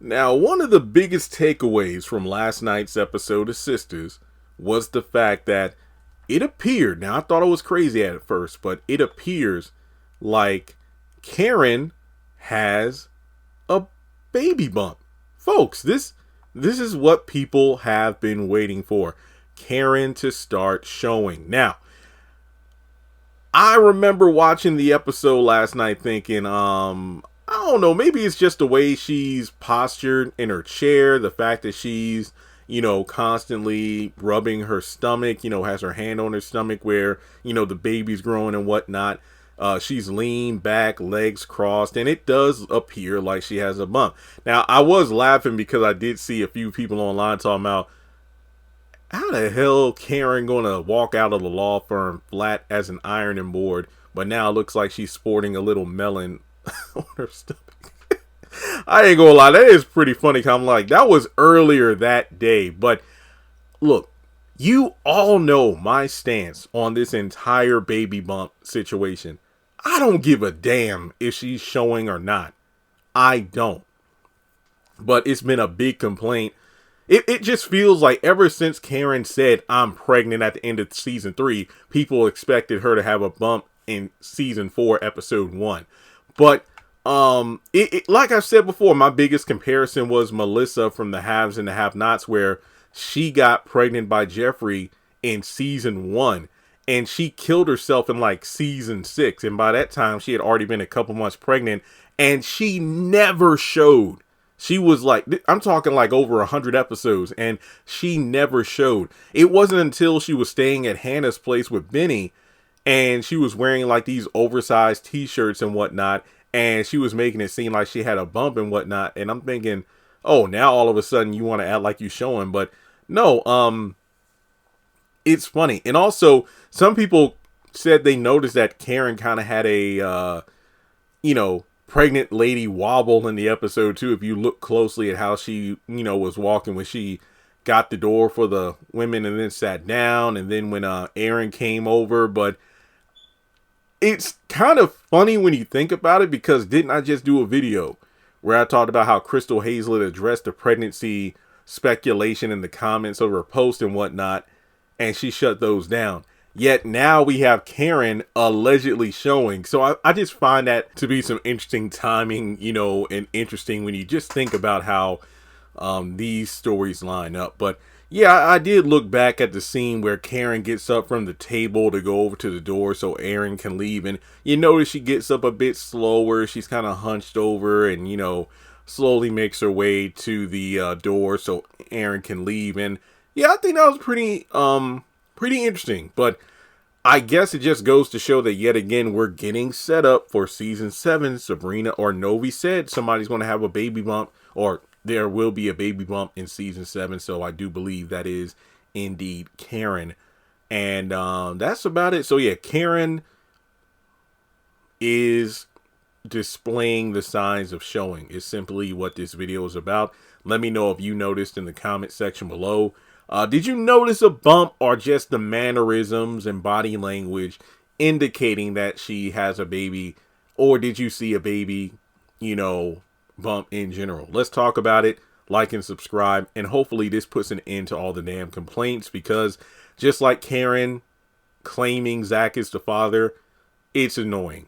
Now, one of the biggest takeaways from last night's episode of Sistas was the fact that it appeared, now I thought it was crazy at first, but it appears like Karen has a baby bump. Folks, this is what people have been waiting for. Karen to start showing. Now, I remember watching the episode last night thinking, I don't know, maybe it's just the way she's postured in her chair, the fact that she's, constantly rubbing her stomach, has her hand on her stomach where, the baby's growing and whatnot. She's leaned back, legs crossed, and it does appear like she has a bump. Now, I was laughing because I did see a few people online talking about, how the hell Karen gonna walk out of the law firm flat as an ironing board, but now it looks like she's sporting a little melon on her stomach. I ain't gonna lie, that is pretty funny. I'm like, that was earlier that day. But look, you all know my stance on this entire baby bump situation. I don't give a damn if she's showing or not. I don't. But it's been a big complaint. It just feels like ever since Karen said I'm pregnant at the end of season 3, people expected her to have a bump in season 4, episode 1. But like I've said before, my biggest comparison was Melissa from the Haves and the Have-Nots, where she got pregnant by Jeffrey in season 1 and she killed herself in like season 6. And by that time she had already been a couple months pregnant and she never showed. She was like, I'm talking like over 100 episodes, and she never showed. It wasn't until she was staying at Hannah's place with Benny and she was wearing like these oversized t-shirts and whatnot, and she was making it seem like she had a bump and whatnot. And I'm thinking, oh, now all of a sudden you want to act like you showing. But no, it's funny. And also, some people said they noticed that Karen kind of had a, pregnant lady wobble in the episode too. If you look closely at how she, was walking when she got the door for the women and then sat down. And then when Aaron came over. But it's kind of funny when you think about it, because didn't I just do a video where I talked about how Crystal Hazlett addressed the pregnancy speculation in the comments of her post and whatnot, and she shut those down. Yet now we have Karen allegedly showing. So I just find that to be some interesting timing, and interesting when you just think about how these stories line up. But yeah, I did look back at the scene where Karen gets up from the table to go over to the door so Aaron can leave. And you notice she gets up a bit slower. She's kind of hunched over and, slowly makes her way to the door so Aaron can leave. And yeah, I think that was pretty interesting. But I guess it just goes to show that yet again, we're getting set up for season 7. Sabrina or Novi said somebody's going to have a baby bump, or there will be a baby bump in season 7. So I do believe that is indeed Karen. And that's about it. So yeah, Karen is displaying the signs of showing is simply what this video is about. Let me know if you noticed in the comment section below. Did you notice a bump, or just the mannerisms and body language indicating that she has a baby? Or did you see a baby, bump in general? Let's talk about it. Like and subscribe. And hopefully this puts an end to all the damn complaints, because just like Karen claiming Zach is the father, it's annoying.